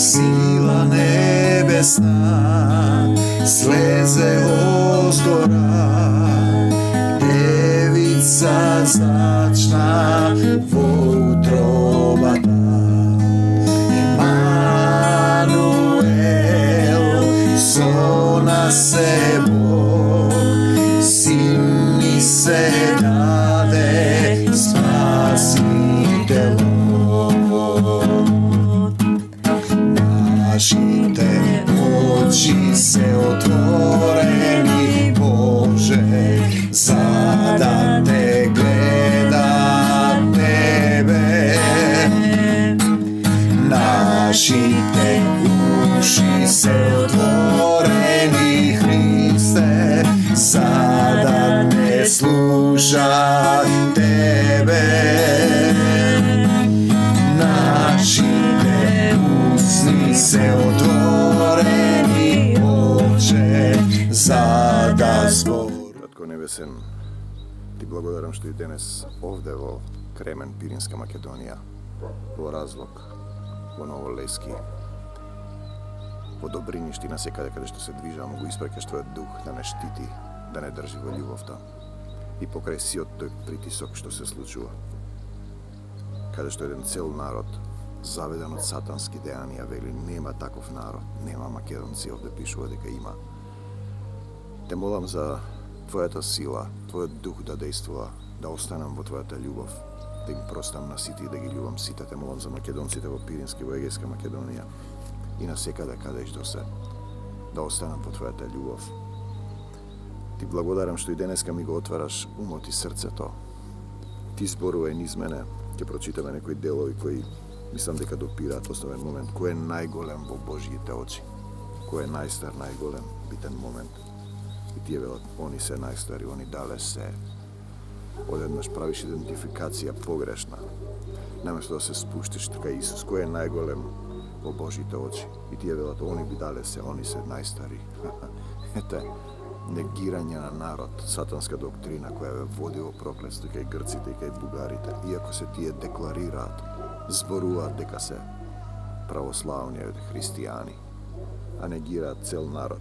Sila nebesna sleze ozdora, Devica zlačna vo utrobata. Emanuel, so nas se Bog, Sin mi se dade spasitelom. Našite oči se otvoreni, Bože, sada te gledam tebe. Našite uši se otvoreni, Hriste, sada te slušam tebe. Našite usni se otvoreni, Oče, sada zbor. Tatko nebesen, ti благодарам što i danas ovdje vo Kremen, Pirinska Makedonija, vo Razlog, vo Novoleski, vo Dobriništi, nasекаде каде што се движа, могу испрекаш твојот дух да не штити, да не држи во љубовта и покрај сиот тој притисок што се случува. Каде што еден цел народ, заведен од сатански дејанија, вели нема таков народ, нема македонци, овде пишува дека има. Те молам за твојата сила, твојот дух да действува, да останам во твојата љубов, да им простам на сите и да ги љубам сите. Те молам за македонците во Пиринска, во Егејска Македонија и на секаде каде и што се, да останам во твојата љубов. Ти благодарам што и денеска ми го отвараш умот и срцето. Ти зборува низ мене, ќе прочитаме некои делови кои мислам дека допираат основен момент. Кој е најголем во Божјите очи? Кој е најстар, најголем, битен момент? И тие велат, они се најстари, они дале се. Одеднаш правиш идентификација погрешна. Наместо да се спуштиш така Исус, кој е најголем во Божјите очи? И тие велат, они би дале се, они се најстари. Ете, негирање на народ, сатанска доктрина која ве води во проклетство кај грците и кај бугарите, иако се тие декларираат, зборуваат дека се православни христијани, а негираат цел народ.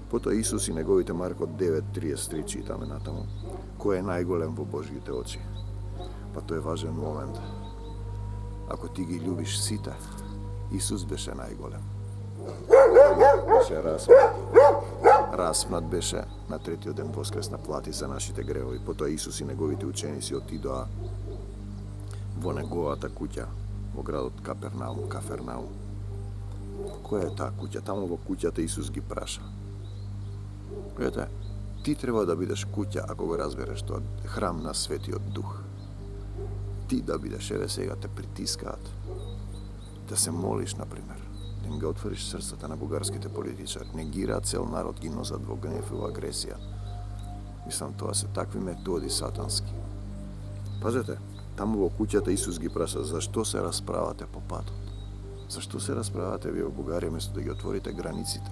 Потоа Исус и неговите Марко 9:33 читаме натаму. Кој е најголем во Божјите очи? Па тоа е важен момент. Ако ти ги љубиш сите, Исус беше најголем. Беше распнат беше, на третиот ден воскресна, плати за нашите гревови. Потоа Исус и неговите ученици отидоа во неговата куќа, во градот Кафернаум. Која е таа куќа? Таму во куќата Исус ги праша. Видете, ти треба да бидеш куќа, ако го разбереш тоа, храм на Светиот Дух. Ти да бидеш, еве сега те притискаат, да се молиш, например, да им го отвориш срцата на бугарските политичари, негираат цел народ, ги носат во гнев и во агресија. Мислам, тоа се такви методи сатански. Пазете, таму во куќата Исус ги праша, зашто се расправате по патот? Зашто се расправате вие во Бугарија, место да ги отворите границите?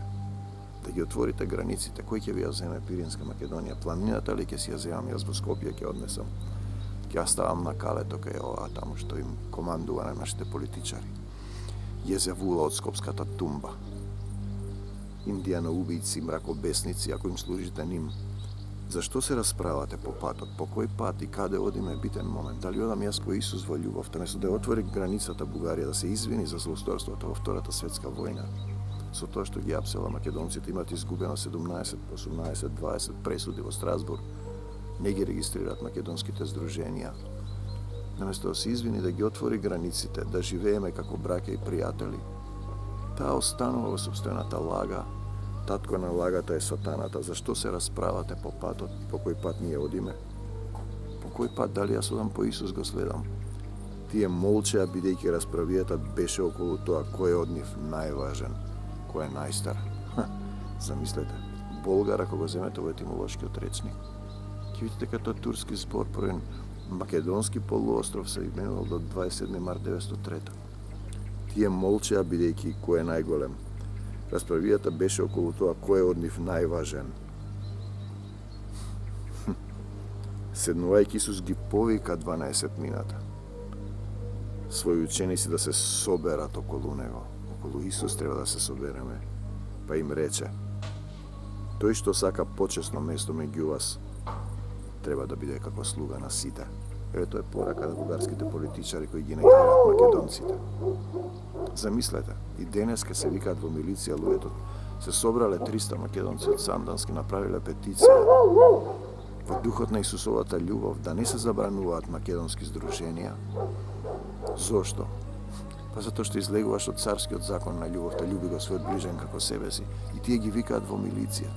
Да ги отворите границите, кој ќе ви ја земе Пиринска Македонија? Планината ли ќе си ја земам јас во Скопје, ќе однесам? Ќе ја ставам на калето кај ова таму што им командува на нашите политичари. Језевула од скопската тумба. Индијаноубијци, мракобесници, ако им служите ним. Зашто се расправате по патот? По кој пат и каде одиме битен момент? Дали одам јас по Исус во љубовта, место да ја отвори границата Бугарија, да се извини за злосторството во Втората светска војна? Со тоа што ги апсела македонците, имат изгубено 17, 18, 20 пресуди во Страсбург. Не ги регистрираат македонските здруженија. Наместо да се извини, да ги отвори границите, да живееме како браќа и пријатели. Таа останува во собствената лага. Татко на лагата е сатаната. Зашто се расправате по патот? По кој пат ние одиме? По кој пат? Дали јас одам по Исус го следам? Тие молчеа, бидејќи расправијата беше околу тоа кој е од нив најважен, кој е најстар. Замислете, Болгар, ако го земете во етимолошкиот речник, ќе видите дека тоа турски збор, првен македонски полуостров се именувал до 27. март 1903. Тие молчеа, бидејќи кој е најголем. Расправијата беше околу тоа кој е од нив најважен. Седнувајќи Исус ги повика 12 мината. Своји ученици да се соберат околу него, околу Исус треба да се собереме. Па им рече: тој што сака почесно место меѓу вас, треба да биде како слуга на сите. Еве тоа е порака на бугарските политичари кои ги негираат македонците. Замислете, и денеска се викаат во милиција луѓето. Се собрале 300 македонци од Сандански, направиле петиција во духот на Исусовата љубов да не се забрануваат македонски здруженија. Зошто? Па затоа што излегуваш од царскиот закон на љубовта, љуби го својот ближен како себе си, и тие ги викаат во милиција.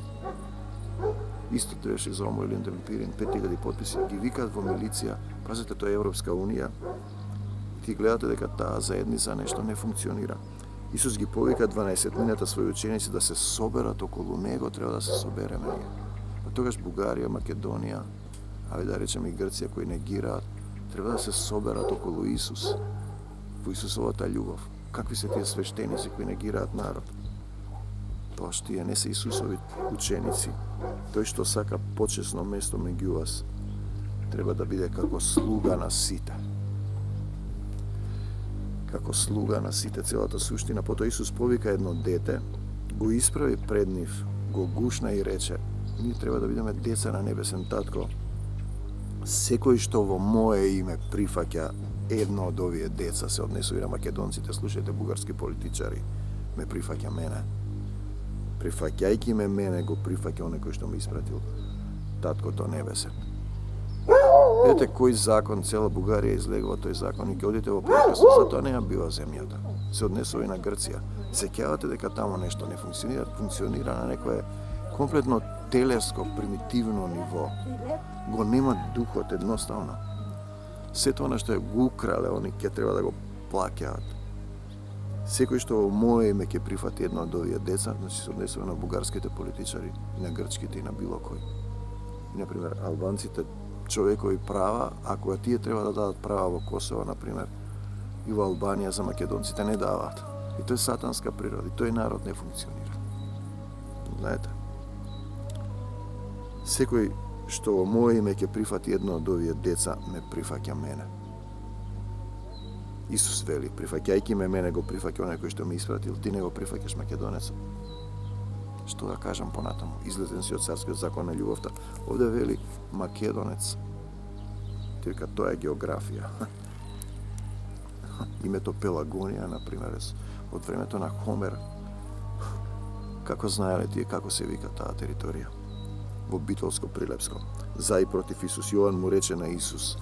Исто требаше за Омоилин Пирин, 5000 потписи, ги викаат во милиција. Пазете, тоа е Европска унија. Ти гледате дека таа заедница нешто не функционира. Исус ги повика 12-мината своји ученици да се соберат околу него, треба да се собереме ние. Па тогаш Бугарија, Македонија, ајде да речеме и Грција, кои негираат, треба да се соберат околу Исус, во Исусовата љубов. Какви се тие свештеници кои негираат народ? Тоа што тие не се Исусови ученици. Тој што сака почесно место меѓу вас, треба да биде како слуга на сите. Како слуга на сите, целата суштина. Потоа Исус повика едно дете, го исправи пред нив, го гушна и рече: ние треба да бидеме деца на небесен татко. Секој што во мое име прифаќа едно од овие деца, се однесува и на македонците, слушајте, бугарски политичари, ме прифаќа мене. Прифаќајќи ме мене, го прифаќа оној кој што ме испратил, таткото небесен. Видете кој закон, цела Бугарија излегува тој закон и ќе одите во пропаст, затоа не ја бива земјата. Се однесува и на Грција. Сеќавате дека таму нешто не функционира на некое комплетно телеско, примитивно ниво. Го нема духот едноставно. Сето она што е го украле, они ќе треба да го плаќаат. Секој што во мое име ќе прифати едно од овие деца, значи се однесува на бугарските политичари, и на грчките, и на било кој. И, например, албанците човекови права, ако тие треба да дадат права во Косово, например, и во Албанија за македонците не даваат. И тоа е сатанска природа, и тој народ не функционира. Знаете? Секој што во мое име ќе прифати едно од овие деца, ме прифаќа мене. Исус вели: прифаќајќи ме мене, го прифаќа оној кој што ме испратил, ти не го прифаќаш македонецот. Што да кажам понатаму? Излезен си од царскиот закон на љубовта. Овде вели македонец. Ти вика, тоа е географија. Името Пелагонија, например, од времето на Хомер. Како знаеле тие како се вика таа територија? Во Битолско-Прилепско. За и против Исус. Јован му рече на Исус: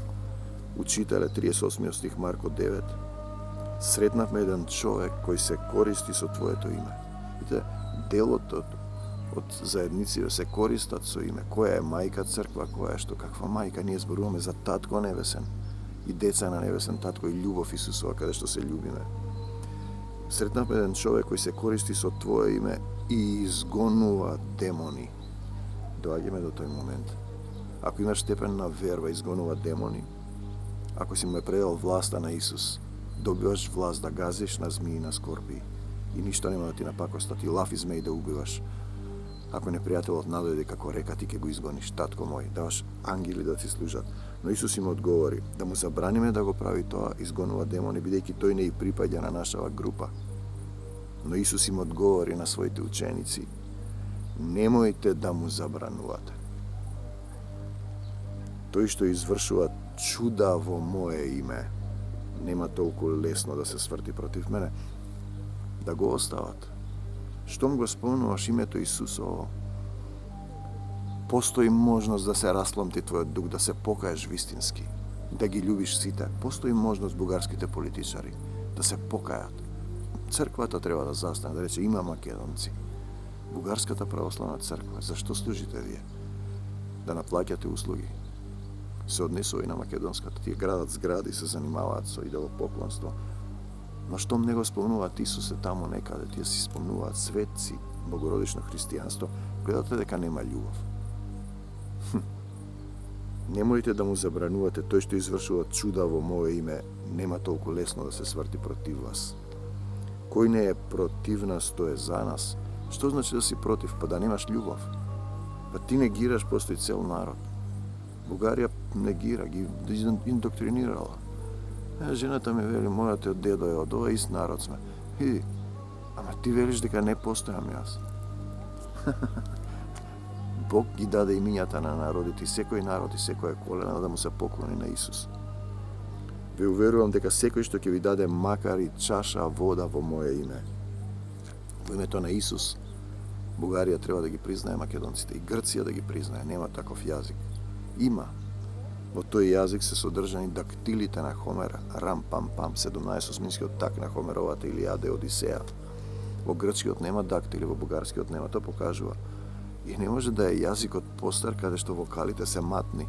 Учителе, 38 стих, Марко 9. Сретнавме еден човек кој се користи со Твоето име. Видите, делот од заедниците се користат со име. Која е мајка црква, која е што, каква мајка? Ние зборуваме за Татко Небесен и деца на Небесен Татко и љубов Исусова, каде што се љубиме. Сретнавме еден човек кој се користи со Твое име и изгонува демони. Доаѓаме до тој момент. Ако имаш степен на верба, изгонува демони. Ако си му е предал власта на Исус, добиваш власт да газиш на змии и на скорпии. И ништо нема да ти напакоста, ти лав и змеи да убиваш. Ако непријателот надојде како река, ти ќе го изгониш, татко мој, даваш ангели да ти служат. Но Исус им одговори: да му забраниме да го прави тоа, изгонува демони, бидејќи тој не и припаѓа на нашава група. Но Исус им одговори на своите ученици: немојте да му забранувате. Тој што извршува чуда во мое име, нема толку лесно да се сврти против мене. Да го остават. Штом го спомнуваш името Исусово, постои можност да се расломти твојот дух, да се покаеш вистински, да ги љубиш сите. Постои можност бугарските политичари да се покајат. Црквата треба да застане, да рече: има македонци. Бугарската православна црква, зашто служите вие? Да наплаќате услуги. Се однесува и на македонската. Тие градат згради, се занимаваат со идолопоклонство. Но штом не го спомнуваат Исусе таму некаде, тие си спомнуваат светци, богородично христијанство, гледате дека нема љубов. Немојте да му забранувате, тој што извршува чуда во мое име, нема толку лесно да се сврти против вас. Кој не е против нас, тој е за нас. Што значи да си против? Па да немаш љубов. Па ти негираш, постои цел народ. Бугарија негира, ги индоктринирала. Жената ми вели: мојот дедо е од ова ист народ сме. И Ама ти велиш дека не постојам јас. Бог ги даде имињата на народите и секој народ и секоја колена да му се поклони на Исус. Ве уверувам дека секој што ќе ви даде макар и чаша вода во моје име, во името на Исус, Бугарија треба да ги признае македонците и Грција да ги признае. Нема таков јазик. Има. Во тој јазик се содржани дактилите на Хомер, рам пам пам, 17 так на Хомеровата Илијада и Одисеја. Во грчкиот нема дактили, во бугарскиот нема, тоа покажува. И не може да е јазикот постар каде што вокалите се матни.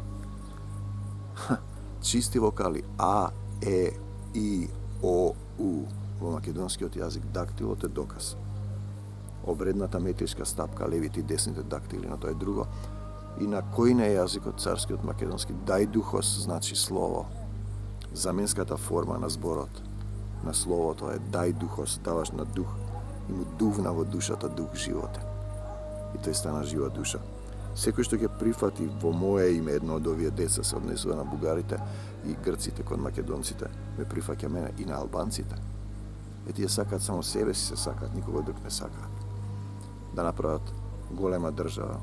Чисти вокали А, Е, И, О, У. Во македонскиот јазик дактилот е доказ. Обредната метричка стапка, левите и десните дактили, но тоа е друго. И на кој не е јазикот царскиот македонски, дај духос значи слово. Заменската форма на зборот, на словото е дај духос, даваш на дух и му дувна во душата дух животе. И тој стана жива душа. Секој што ќе прифати во моје име едно од овие деца, се однесува на бугарите и грците кон македонците, ме прифаќа мене и на албанците. Тие сакаат само себе си се сакаат, никога друг не сакаат. Да направат голема држава.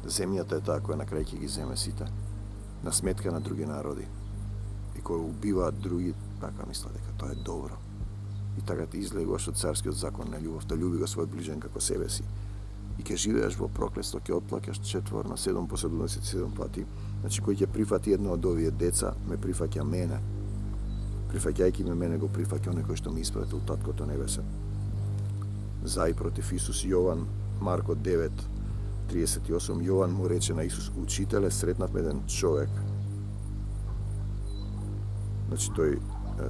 Земјата е таа која на крај ќе ги земе сите, на сметка на други народи. И кои убиваат други, така мисла дека тоа е добро. И така ти излегуваш од царскиот закон на љубовта, љуби го својот ближен како себе си. И ќе живееш во проклество, ќе отплакаш четворно, 7 по 77 пати. Значи, кој ќе прифати едно од овие деца, ме прифаќа мене. Прифаќајќи ме мене, го прифаќа оној кој што ме испратил Таткото Небесен. За и против Исус, Јован, Марко 9:38, Јован му рече на Исус: Учителе, сретнавме еден човек. Значи, тој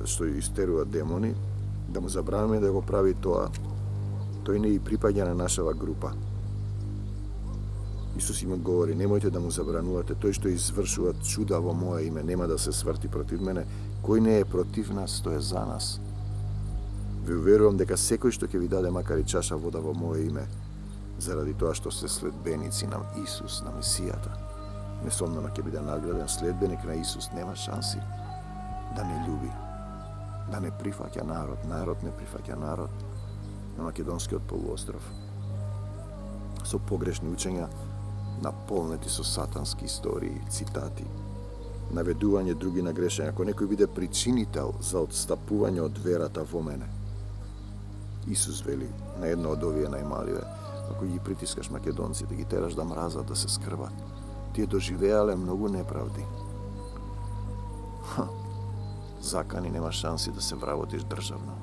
што истерува демони, да му забравиме да го прави тоа, тој не и припаѓа на нашава група. Исус им одговори: немојте да му забранувате, тој што извршува чуда во моје име нема да се сврти против мене, кој не е против нас, тој е за нас. Ви уверувам дека секој што ќе ви даде макар и чаша вода во моје име, заради тоа што се следбеници на Исус, на Месијата, несомнено ќе биде награден. Следбеник на Исус нема шанси да не љуби, да не прифаќа народ. Народ не прифаќа народ на македонскиот полуостров. Со погрешни учења, наполнети со сатански истории, цитати, наведување други на грешење. Ако некој биде причинител за отстапување од верата во мене, Исус вели на едно од овие најмаливе: ако ги притискаш македонците, ги тераш да мразат, да се скрват, тие доживеале многу неправди. Закани нема шанси да се вработиш државно,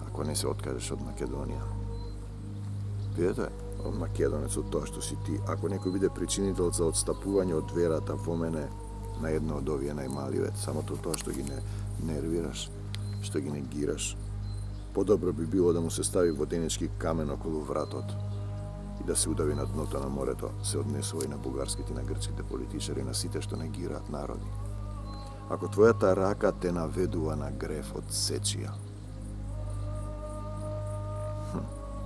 ако не се откажеш од Македонија. Видете, од македонец, од тоа што си ти, ако некој биде причинител за отстапување од верата во мене, на едно од овие најмаливе, самото тоа што ги не нервираш, што ги негираш, подобро би било да му се стави воденички камен околу вратот и да се удави на дното на морето, се однесува и на бугарските и на грчките политичари, на сите што негираат народи. Ако твојата рака те наведува на греф, одсечи ја.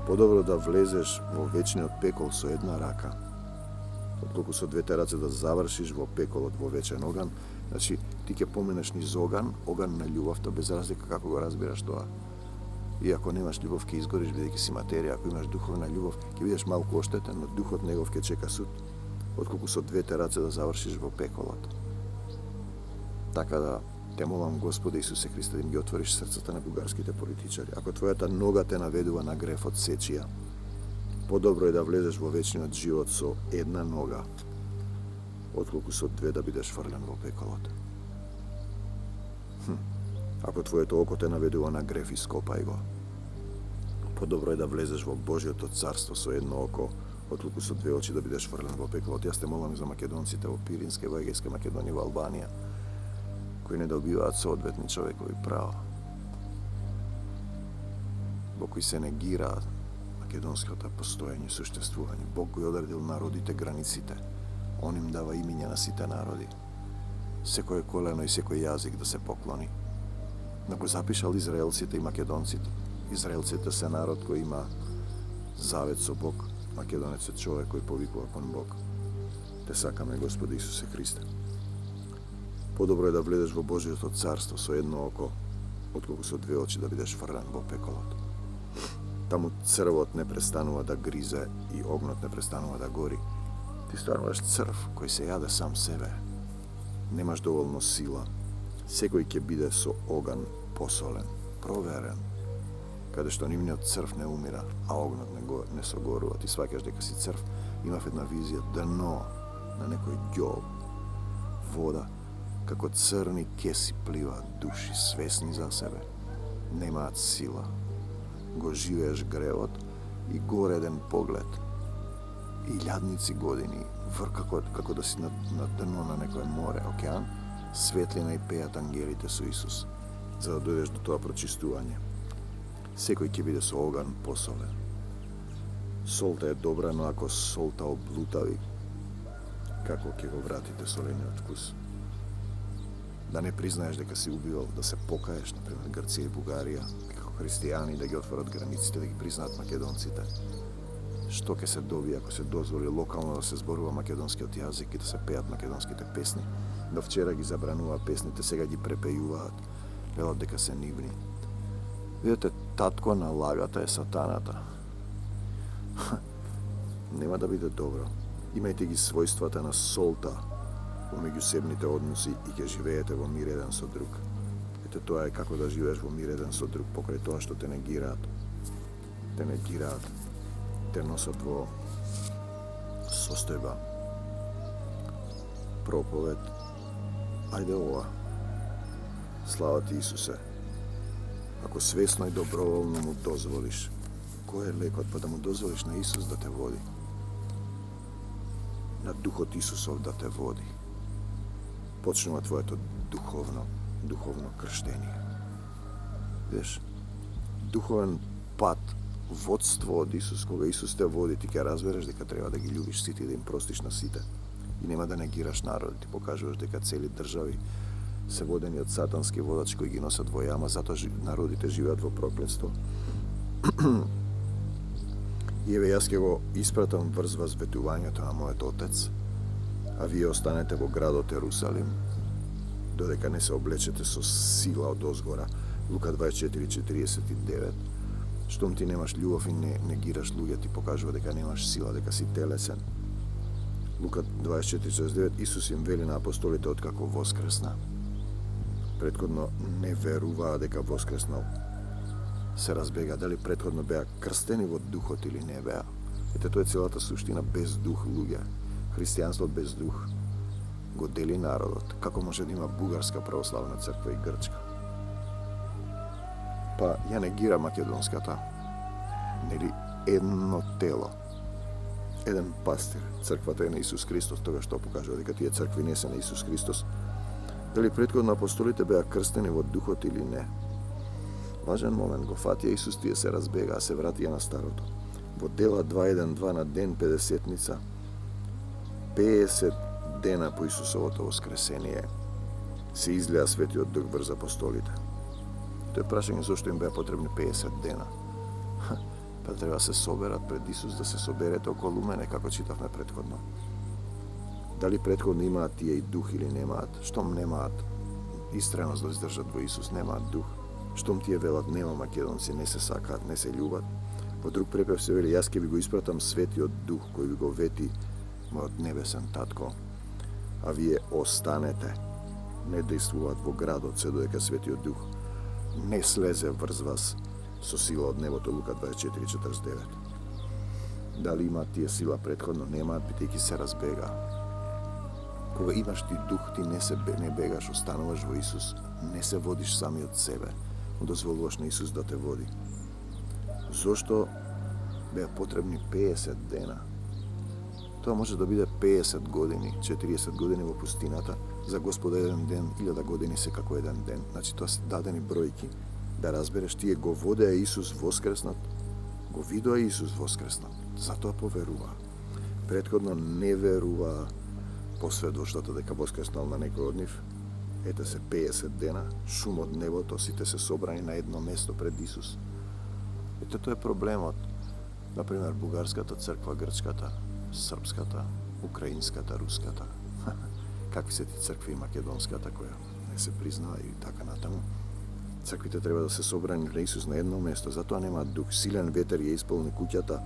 Подобро да влезеш во вечниот пекол со една рака, отколку со двете раце да завршиш во пеколот во вечен оган. Значи, ти ќе поминеш низ оган на љубовта, без разлика како го разбираш тоа. И ако немаш љубов, ќе изгориш бидејќи си материја. Ако имаш духовна љубов, ќе бидеш малку оштетен, но духот негов ќе чека суд, отколку со двете раце да завршиш во пеколот. Така да те молам, Господе Исусе Христе, да им ги отвориш срцата на бугарските политичари. Ако твојата нога те наведува на греф, одсечи ја. Подобро е да влезеш во вечниот живот со една нога, отколку со две да бидеш фрлен во пеколот. Ако твоето око те наведува на греф, ископај го. Подобро е да влезеш во Божјото царство со едно око, отколку со две очи да бидеш фрлен во пеколот. Јас те молам за македонците во Пиринска и во Егејска Македонија, во Албанија, кои не добиваат соодветни човекови права, во кои се негираат македонското постоење, суштествување. Бог го одредил народите границите. Он им дава имиња на сите народи. Секој колено и секој јазик да се поклони. Да го запишал израелците и македонците. Израелците се народ кој има завет со Бог. Македонец е човек кој повикува кон Бог. Те сакаме, Господи Исусе Христе. Подобро е да влезеш во Божјото царство со едно око, отколку со две очи да бидеш фрлен во пеколот. Таму црвот не престанува да гризе и огнот не престанува да гори. Ти стануваш црв кој се јаде сам себе. Немаш доволно сила. Секој ќе биде со оган посолен, проверен, каде што нивниот црв не умира, а огнот не согорува. Ти сваќаш дека си црв. Имав една визија, дно на некој ѓол, вода, како црни кеси пливаат души, свесни за себе, немаат сила. Го живееш гревот и гореден поглед. Илјадници години, како да си на дно на некој море, океан, светлина и пеат ангелите со Исус, за да дојдеш до тоа прочистување. Секој ќе биде со оган посолен. Солта е добра, но ако солта облутави, како ќе го вратите солениот вкус? Да не признаеш дека си убивал, да се покаеш, например Грција и Бугарија, како христијани да ги отворат границите, да ги признаат македонците. Што ќе се доби ако се дозволи локално да се зборува македонскиот јазик и да се пеат македонските песни? До вчера ги забрануваа песните, сега ги препејуваат, велат дека се нивни. Видете, татко на лагата е сатаната. Нема да биде добро. Имајте ги својствата на солта во меѓусебните односи и ќе живеете во мир еден со друг. Ете, тоа е како да живееш во мир еден со друг, покрај тоа што те негираат. Те негираат, те носат во состојба. Проповед. Ајде ова. Слава ти, Исусе. Ако свесно и доброволно му дозволиш, кој е лекот, па да му дозволиш на Исус да те води? На Духот Исусов да те води. Почнува твоето духовно крштение. Видиш, духовен пат, водство од Исус, кога Исус те води, ти ќе разбереш дека треба да ги љубиш сите и да им простиш на сите. И нема да негираш народ, ти покажуваш дека цели држави се водени од сатански водачи кои ги носат во јама, затоа народите живеат во проклетство. И еве јас ќе го испратам врз вас ветувањето на мојот Отец, а вие останете во градот Ерусалим, додека не се облечете со сила од озгора. Лука 24:49. Штом ти немаш љубов и не негираш луѓе, ти покажува дека немаш сила, дека си телесен. Лука 24:49. Исус им вели на апостолите откако воскресна. Претходно не веруваа дека воскреснал. Се разбега дали претходно беа крстени во духот или не беа. Ете, тоа е целата суштина, без дух луѓе. Христијанство без дух го дели народот. Како може да има бугарска православна црква и грчка? Па ја негира македонската. Нели едно тело, еден пастир. Црквата е на Исус Христос, тога што покажува дека тие цркви не се на Исус Христос. Дали претходно апостолите беа крстени во духот или не? Важен момент, го фатија Исус, тие се разбегаа, се вратија на старото. Во Дела 2.1.2 на ден 50-ница, 50 дена по Исусовото воскресение, се излеа Светиот Дух врз апостолите. Тоа е прашање зошто им беа потребни 50 дена. Па треба да се соберат пред Исус, да се соберете околу мене, како читавме претходно. Дали претходно имаат тие и дух или немаат? Штом немаат истреност да издржат во Исус, немаат дух. Штом тие велат нема македонци, не се сакаат, не се љубат. Во друг препев се вели, јас ќе ви го испратам Светиот Дух, кој ви го вети мојот небесен татко, а вие останете. Не действуваат во градот се додека Светиот Дух не слезе врз вас со сила од небото. Лука 24:49. Дали имаат тие сила претходно? Немаат, бидејќи се разбега. Кога имаш ти дух, ти не бегаш, остануваш во Исус, не се водиш сами од себе, му дозволуваш на Исус да те води. Зошто беа потребни 50 дена? Тоа може да биде 50 години, 40 години во пустината, за Господа еден ден, 1000 години се како еден ден. Значи тоа се дадени бројки, да разбереш, тие го водеа Исус воскреснат, го видоа Исус воскреснат, затоа поверуваа. Претходно не веруваа по сведоштвото дека воскреснал на некој од нив. Ете се 50 дена, шум од небото, сите се собрани на едно место пред Исус. Ете тоа е проблемот. Например, бугарската црква, грчката, српската, украинската, руската. Какви се ти цркви, македонската, која не се признава и така натаму. Црквите треба да се собрани на Исус на едно место, затоа нема дух. Силен ветер ја исполни куќата,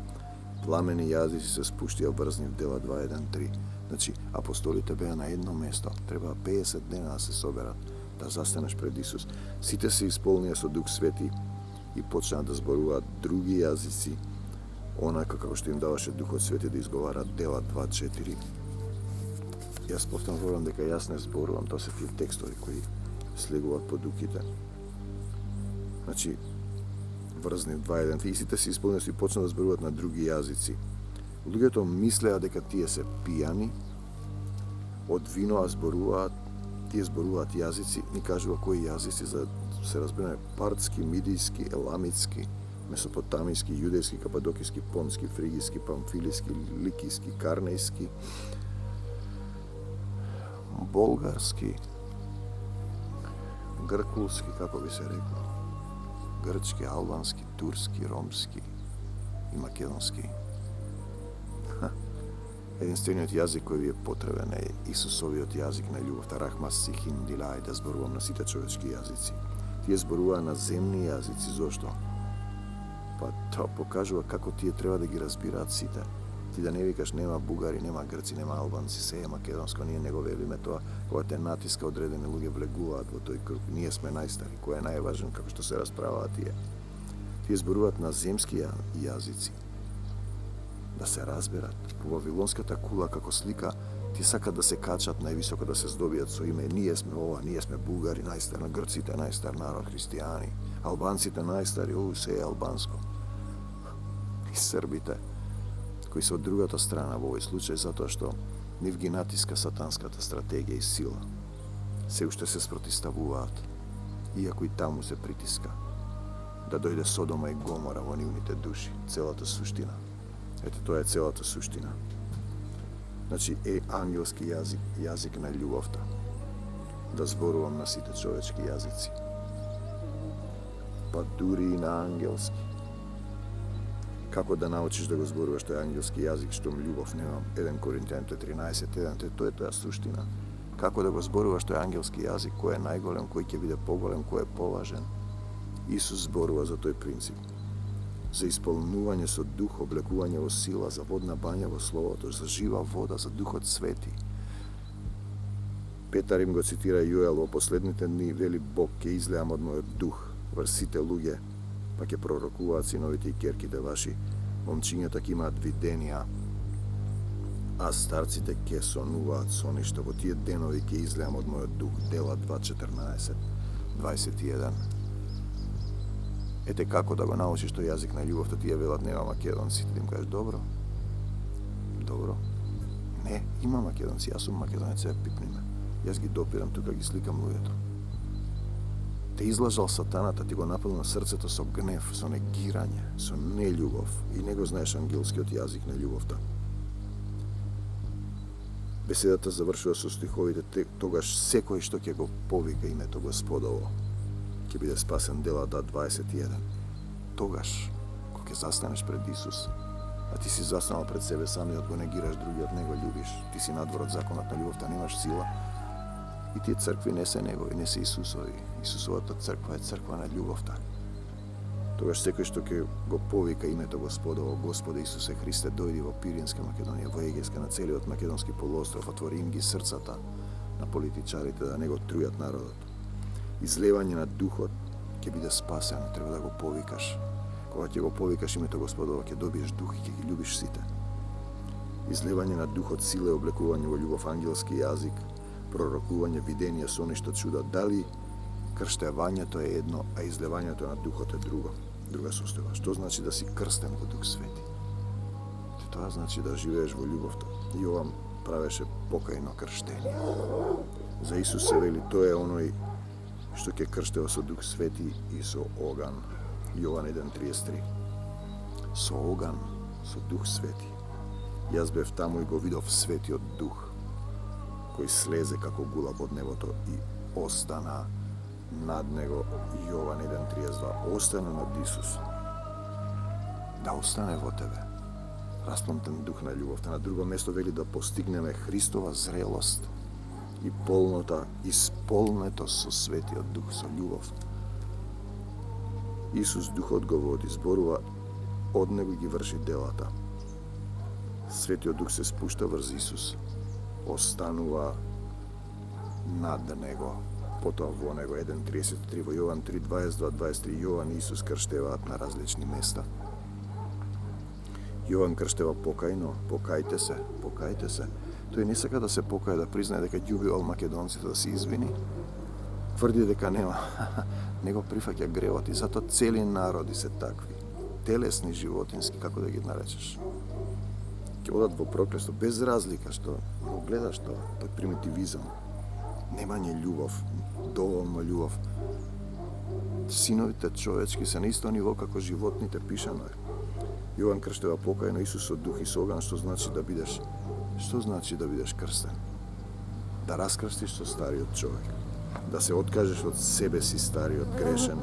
пламени јазици се спуштија врзни в дела 2.1.3. Значи, апостолите беа на едно место. Треба 50 дена да се соберат, да застанеш пред Исус. Сите се исполнија со Дух Свети и почнаа да зборуваат други јазици, онака како што им даваше Духот Свети да изговарат дела 2.4. Јас повторувам дека јас не зборувам, тоа се тие текстови кои слегуваат по дуките. Значи, врзни 2.1 и сите се исполнија и почнаа да зборуваат на други јазици. Луѓето мислеа дека тие се пијани од вино, а тие зборуваат јазици, ни кажува кои јазици, за да се разбереме: партски, мидијски, еламитски, месопотамиски, јудејски, кападокиски, понски, фригиски, памфилиски, ликиски, карнејски, болгарски, гркулски, како би се рекло, грчки, албански, турски, ромски и македонски. Единствениот јазик кој ви е потребен е Исусовиот јазик на љубовта, рахмас сихин дилај, да зборувам на сите човечки јазици. Тие зборуваа на земни јазици, зошто? Па тоа покажува како тие треба да ги разбираат сите. Ти да не викаш нема бугари, нема грци, нема албанци, се е македонско, ние не го велиме тоа, кога те натиска одредени луѓе влегуваат во тој круг. Ние сме најстари, кој е најважен, како што се расправаат тие. Тие зборуваат на земски јазици, да се разберат. По вавилонската кула како слика, ти сакат да се качат највисоко, да се здобијат со име: ние сме ова, ние сме бугари, најстар, грците најстар народ, христијани, албанците најстари, се е албанско. И србите, кои се од другата страна во овој случај, затоа што нив ги натиска сатанската стратегија и сила. Се уште се спротиставуваат, иако и таму се притиска да дојде Содома и Гомора во нивните души. Целата суштина. Ете, тоа е целата суштина. Значи, ангелски јазик, јазик на љубовта. Да зборувам на сите човечки јазици. Па дури и на ангелски. Како да научиш да го зборуваш тој ангелски јазик, штом љубов немам? 1 Коринтијаните 13.1, тоа е тоа суштина. Како да го зборуваш тој ангелски јазик, кој е најголем, кој ќе биде поголем, кој е поважен? Исус зборува за тој принцип. За исполнување со дух, облекување во сила, за водна бања во Словото, за жива вода, за Духот Свети. Петар им го цитира Јоел: во последните дни, вели Бог, ќе излеам од мојот дух врз сите луѓе, па ќе пророкуваат синовите и ќерките ваши, момчињата ќе имаат виденија, а старците ќе сонуваат соништа. Во тие денови ќе излеам од мојот дух. Дела 2.14, 21. Ете како да го научиш тој јазик на љубовта. Тие велат нема македонци. Ти им кажеш: добро. Не, има македонци, јас сум македонец, пипни ме. Јас ги допирам тука, ги сликам луѓето. Те излажал сатаната, ти го напал на срцето со гнев, со негирање, со нељубов, и не го знаеш ангелскиот јазик на љубовта. Беседата завршува со стиховите: тогаш секој што ќе го повика името Господово ќе биде спасен. Дела 21. Тогаш, кога ќе застанеш пред Исус, а ти си застанал пред себе самиот, го негираш другиот, не го љубиш, ти си надвор од законот на љубовта, немаш сила, и тие цркви не се негови, не се Исусови. Исусовата црква е црква на љубовта. Тогаш секој што ќе го повика името Господово: Господе Исусе Христе, дојди во Пиринска Македонија, во Егејска, на целиот македонски полуостров, отвори им ги срцата на политичарите да не го трујат народот. Излевање на духот, ќе биде спасен, треба да го повикаш. Кога ќе го повикаш името Господово, ќе добиеш дух и ќе ги љубиш сите. Излевање на духот, сила и облекување во љубов, ангелски јазик, пророкување, видење, соништа, чуда. Дали крштевањето е едно, а излевањето на духот е друга состојба? Што значи да си крстен во Дух Свети? Тоа значи да живееш во љубовта. Јован правеше покајно крштение. За Исус се вели: тој е оној што ќе крштева со Дух Свети и со оган. Јован 1.33. Со оган, со Дух Свети. Јас бев таму и го видов Светиот Дух, кој слезе како гулаб од небото и остана над него. Јован 1.32. Остана над Исус. Да остане во тебе распломтен дух на љубовта. На друго место вели да постигнеме Христова зрелост и полнота, исполнето со Светиот Дух, со љубов. Исус Духот го води, зборува од Него и ги врши делата. Светиот Дух се спушта врз Исус, останува над Него, потоа во Него. 1.33 во Јован 3.22-23 Јован и Исус крштеваат на различни места. Јован крштева покајно, покајте се, покајте се. Тој не сака да се покаја, да признае дека ги убивал македонците, да се извини. Тврди дека нема, него прифаќа гревот и затоа цели народи се такви. Телесни, животински, како да ги наречеш. Ќе одат во проклество, без разлика што го гледаш тоа, тој примитивизам. Немање љубов, доволно љубов. Синовите човечки се на исто ниво како животните, пишано е. Јован крштева покајно, Исус од дух и со оган, што значи да бидеш крстен? Да раскрстиш со стариот човек, да се откажеш од себе си стариот, грешен,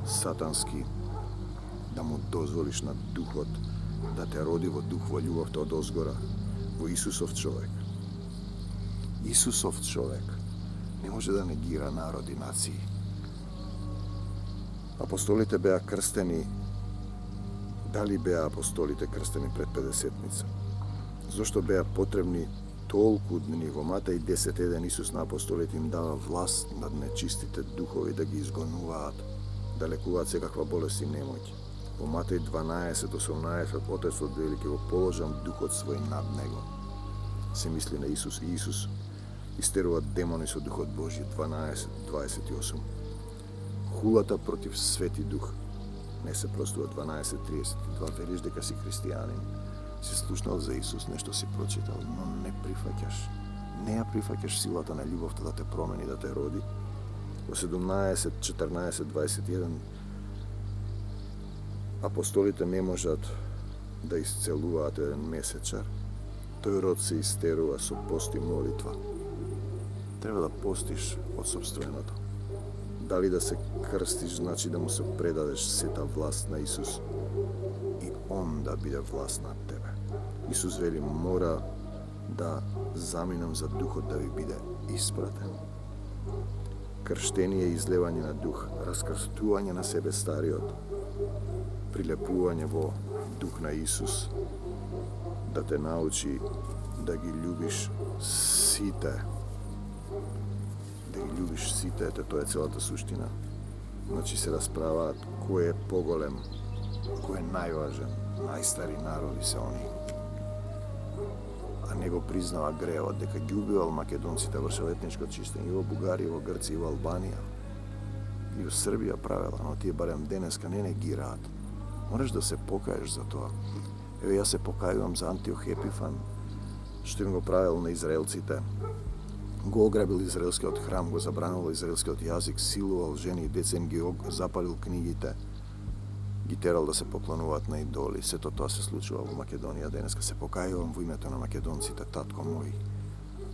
сатански, да му дозволиш на Духот да те роди во дух, во љубовта од озгора, во Исусов човек. Исусов човек не може да негира народи, нации. Апостолите беа крстени. Дали беа апостолите крстени пред 50-ница? Зошто беа потребни толку дни? Во Матеј 10.1 Исус на апостолите им дава власт над нечистите духови да ги изгонуваат, да лекуваат секаква болест и немоќ. Во Матеј 12.18 Отецот вели ќе го положам духот свој над него. Се мисли на Исус, и Исус истерува демони со Духот Божи. 12.28 Хулата против Свети Дух не се простува. 12.32 Вериш дека си христијанин, си слушнал за Исус, нешто си прочитал, но не прифаќаш. Не ја прифаќаш силата на љубовта да те промени, да те роди. Во 17.14.21 апостолите не можат да исцелуваат еден месечар. Тој род се истерува со пост и молитва. Треба да постиш од собственото. Дали да се крстиш, значи да му се предадеш сета власт на Исус и Он да биде власт над тебе. Исус вели, мора да заминам за Духот да ви биде испратен. Крштение и излевање на Дух, раскрстување на себе стариот, прилепување во Дух на Исус, да те научи да ги љубиш сите. Да ги љубиш сите, тоа е целата суштина. Значи се расправаат кој е поголем, кој е најважен. Најстари народи се они. А не го признава гревот дека ги убивал македонците, вршел етничко чистење и во Бугарија, и во Грција, и во Албанија. И во Србија правела, но тие барем денеска не негираат. Мораш да се покаеш за тоа. Еве, јас се покајувам за Антиох Епифан, што им го правил на израелците. Го ограбил израелскиот храм, го забранувал израелскиот јазик, силувал жени и деца, им ги запалил книгите, ги терал да се поклонуваат на идоли. Сето тоа се случува во Македонија денеска. Се покајувам во името на македонците, татко мој,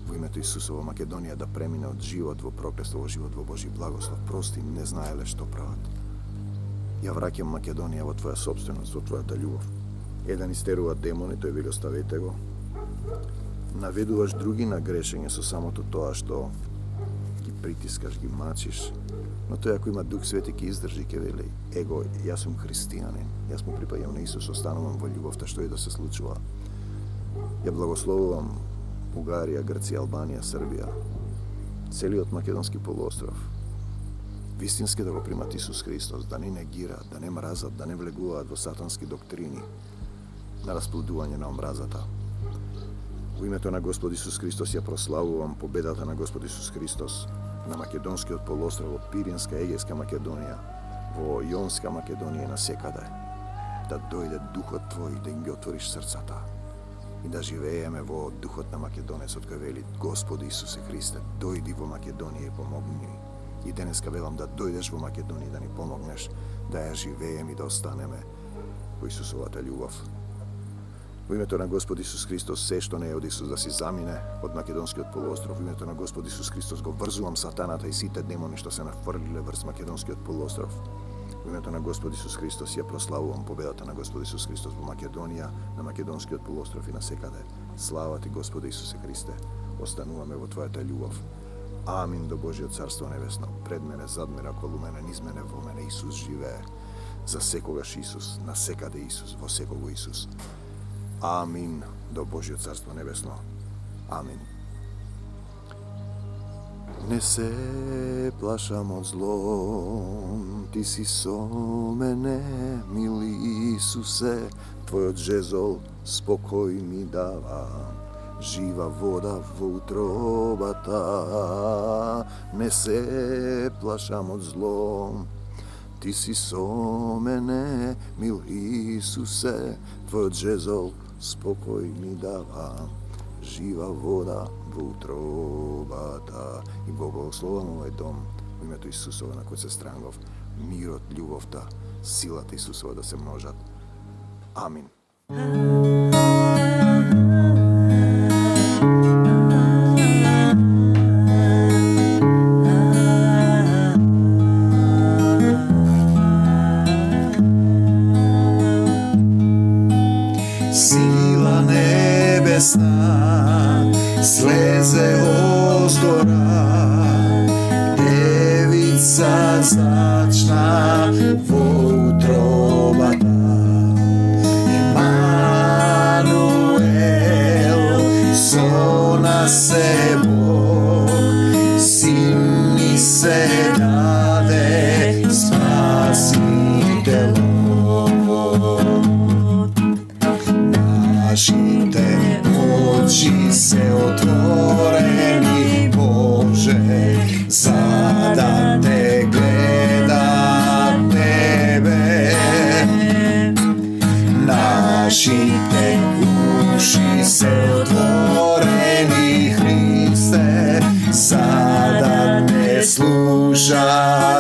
во името Исуса во Македонија да премине од живот во проклество во живот во Божи благослов. Прости, не знаеле што прават. Ја враќам Македонија во твоја собственост, во твојата љубов. Еден истерува демони, тој вели оставете го. Наведуваш други на грешење со самото тоа што ги притискаш, ги мачиш. Но тој ако има Дух Свети ќе издржи, ќе вели, его, јас сум христијанин, јас му припаѓам на Исус, останувам во љубовта што и да се случува. Ја благословувам Бугарија, Грција, Албанија, Србија, целиот македонски полуостров. Вистински да го примат Исус Христос, да не негираат, да не мразат, да не влегуваат во сатански доктрини на расплодување на омразата. Во името на Господ Исус Христос ја прославувам победата на Господ Исус Христос на македонскиот полуостров, во Пиринска, Егејска Македонија, во Јонска Македонија и насекаде. Да дојде Духот Твој, да им ги отвориш срцата и да живееме во Духот на македонецот кој вели, Господи Исусе Христе, дојди во Македонија и помогни ни. И денеска велам да дојдеш во Македонија да ни помогнеш, да ја живееме и да останеме во Исусовата љубов. Во името на Господ Исус Христос, се што не е од Исус да си замине од македонскиот полуостров. Во името на Господ Исус Христос го врзувам сатаната и сите демони што се нафрлиле врз македонскиот полуостров. Во името на Господ Исус Христос ја прославувам победата на Господ Исус Христос во Македонија, на македонскиот полуостров и на секаде. Слава Ти, Господи Исусе Христе, остануваме во Твојата љубов. Амин до Божиот царство небесно. Пред мене, зад мене, околу мене, низ мене, во мене Исус живее. za sekogaš Isus, na sekade Isus, vo sekogu Isus. Amin, do Božje carstvo nebesno. Amin. Ne se plašam od zlom, ti si so mene, mili Isuse, tvoj džezol spokoj mi dava, živa voda v utrobata. Ne se plašam od zlom, ti si so mene, mil Isuse, tvoj džezol spokoj mi dava, živa voda v utrobata. I Bog blagoslovам ovaj dom u imetu Isusova na kod se strangov, mirot, ljubovta, silata Isusova da se množat. Amin. Sila nebesna sleze ozdora, devica začna vo utrobata. Emanuel, so nas se Bog, sin mi se dade, spasitelj. Naši te oči se otvoreni, Bože, sada te gleda tebe. Naši te uši se otvoreni, Hriste, sada te sluša